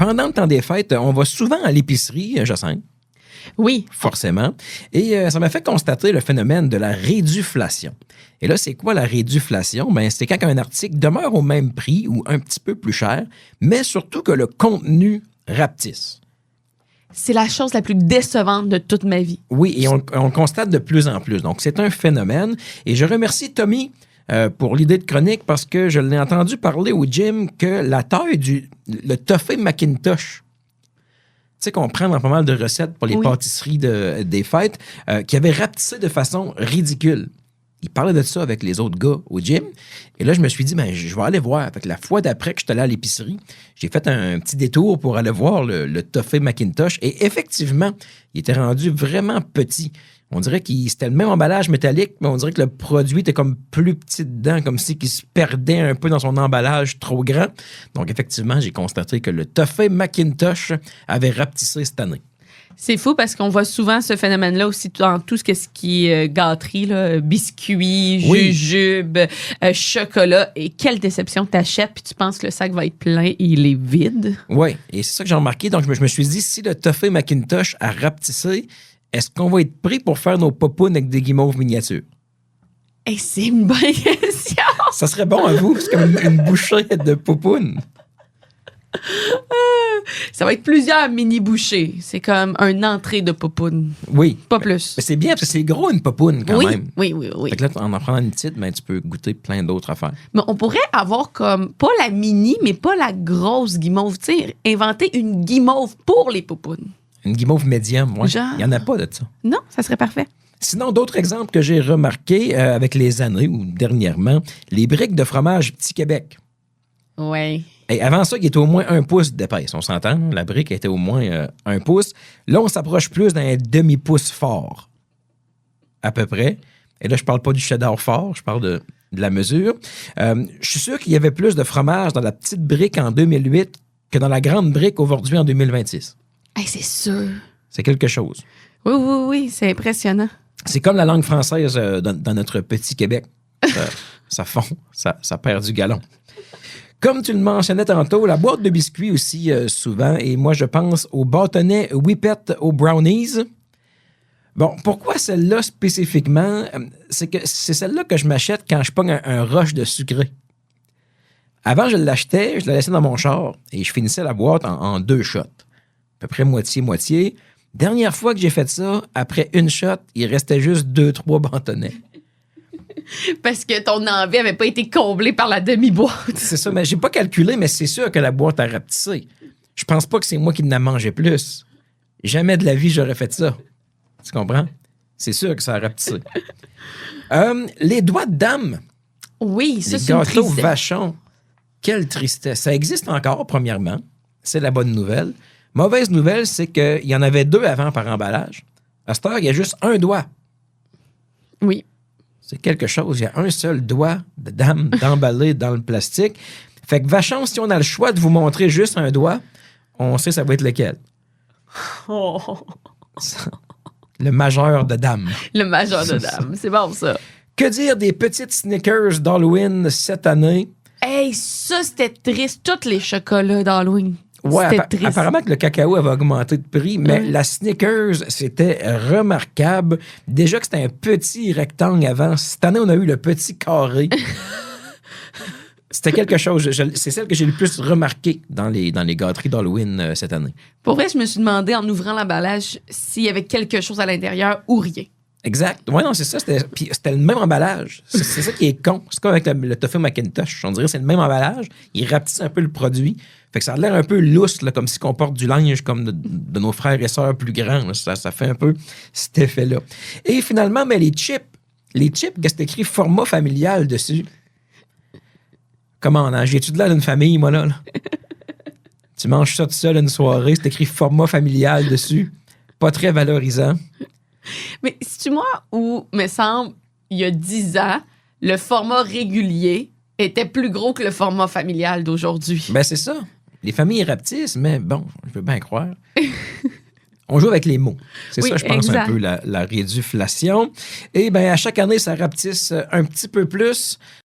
pendant le temps des fêtes, on va souvent à l'épicerie, Jacinthe. Oui. Forcément. Et ça m'a fait constater le phénomène de la réduflation. Et là, c'est quoi la réduflation? Ben, c'est quand un article demeure au même prix ou un petit peu plus cher, mais surtout que le contenu rapetisse. C'est la chose la plus décevante de toute ma vie. Oui, et on le constate de plus en plus. Donc, c'est un phénomène. Et je remercie Tommy pour l'idée de chronique parce que je l'ai entendu parler au gym que la taille le toffee Macintosh, tu sais, qu'on prend dans pas mal de recettes pour les pâtisseries des fêtes, qui avait rapetissé de façon ridicule. Il parlait de ça avec les autres gars au gym. Et là, je me suis dit, ben, je vais aller voir. Fait que la fois d'après que je suis allé à l'épicerie, j'ai fait un petit détour pour aller voir le toffee Macintosh. Et effectivement, il était rendu vraiment petit. On dirait que c'était le même emballage métallique, mais on dirait que le produit était comme plus petit dedans, comme si il se perdait un peu dans son emballage trop grand. Donc, effectivement, j'ai constaté que le toffee Macintosh avait rapetissé cette année. C'est fou parce qu'on voit souvent ce phénomène-là aussi dans tout ce qui est gâterie, là, biscuits, jujubes, chocolat. Et quelle déception que tu achètes, puis tu penses que le sac va être plein et il est vide. Oui, et c'est ça que j'ai remarqué. Donc, je me suis dit, si le toffee Macintosh a rapetissé, est-ce qu'on va être pris pour faire nos popounes avec des guimauves miniatures? Et c'est une bonne question! Ça serait bon à vous, c'est comme une bouchée de popounes. Ça va être plusieurs mini-bouchées. C'est comme une entrée de popoune. Oui. Pas plus. Mais c'est bien, parce que c'est gros, une popoune, quand même. Oui. Fait que là, en prenant une petite, ben, tu peux goûter plein d'autres affaires. Mais on pourrait avoir comme, pas la mini, mais pas la grosse guimauve. Tu sais, inventer une guimauve pour les popounes. Une guimauve médium, oui. Genre. Il n'y en a pas de ça. Non, ça serait parfait. Sinon, d'autres exemples que j'ai remarqués avec les années ou dernièrement, les briques de fromage Petit Québec. Oui. Et avant ça, il était au moins 1 pouce d'épaisse. On s'entend? La brique était au moins 1 pouce. Là, on s'approche plus d'un demi-pouce fort, à peu près. Et là, je parle pas du cheddar fort, je parle de la mesure. Je suis sûr qu'il y avait plus de fromage dans la petite brique en 2008 que dans la grande brique aujourd'hui en 2026. Hey, c'est sûr. C'est quelque chose. Oui, c'est impressionnant. C'est comme la langue française dans notre petit Québec. Ça fond, ça perd du galon. Comme tu le mentionnais tantôt, la boîte de biscuits aussi souvent, et moi je pense au bâtonnet Whippet aux brownies. Bon, pourquoi celle-là spécifiquement? C'est que c'est celle-là que je m'achète quand je pogne un rush de sucré. Avant, je l'achetais, je la laissais dans mon char, et je finissais la boîte en 2 shots. À peu près moitié-moitié. Dernière fois que j'ai fait ça, après une shot, il restait juste 2-3 bâtonnets. Parce que ton envie n'avait pas été comblée par la demi-boîte. C'est ça, mais j'ai pas calculé, mais c'est sûr que la boîte a rapetissé. Je pense pas que c'est moi qui n'en mangeais plus. Jamais de la vie, j'aurais fait ça. Tu comprends? C'est sûr que ça a rapetissé. Les doigts de dame. Oui, ça, les c'est une gâteaux tristesse. Vachon. Quelle tristesse. Ça existe encore, premièrement. C'est la bonne nouvelle. Mauvaise nouvelle, c'est qu'il y en avait 2 avant par emballage. À cette heure, il y a juste un doigt. Oui. C'est quelque chose. Il y a un seul doigt de dame d'emballé dans le plastique. Fait que Vachon, si on a le choix de vous montrer juste un doigt, on sait ça va être lequel. Oh. Le majeur de dame. Le majeur de dame. C'est bon, ça. Que dire des petites Snickers d'Halloween cette année? Hey, ça, c'était triste. Tous les chocolats d'Halloween. Ouais, C'était triste. apparemment que le cacao avait augmenté de prix, mais la Snickers, c'était remarquable. Déjà que c'était un petit rectangle avant. Cette année, on a eu le petit carré. C'était quelque chose. C'est celle que j'ai le plus remarqué dans les gâteries d'Halloween cette année. Pour vrai, je me suis demandé en ouvrant l'emballage s'il y avait quelque chose à l'intérieur ou rien. Exact. Oui, non, c'est ça. C'était le même emballage. C'est ça qui est con. C'est comme avec le toffee Macintosh. On dirait que c'est le même emballage. Il rapetisse un peu le produit. Fait que ça a l'air un peu lousse, là, comme si on porte du linge comme de nos frères et sœurs plus grands. Ça fait un peu cet effet-là. Et finalement, mais les chips, qu'est-ce que c'est écrit format familial dessus? Comment, hein? J'ai-tu de l'air d'une famille, moi, là? Tu manges ça tout seul une soirée, c'est écrit format familial dessus. Pas très valorisant. Mais c'est-tu moi où, me semble, il y a 10 ans, le format régulier était plus gros que le format familial d'aujourd'hui? Ben, c'est ça. Les familles rapetissent, mais bon, je veux bien croire. On joue avec les mots. C'est oui, ça, je pense, exact. un peu la réduflation. Et bien, à chaque année, ça rapetisse un petit peu plus.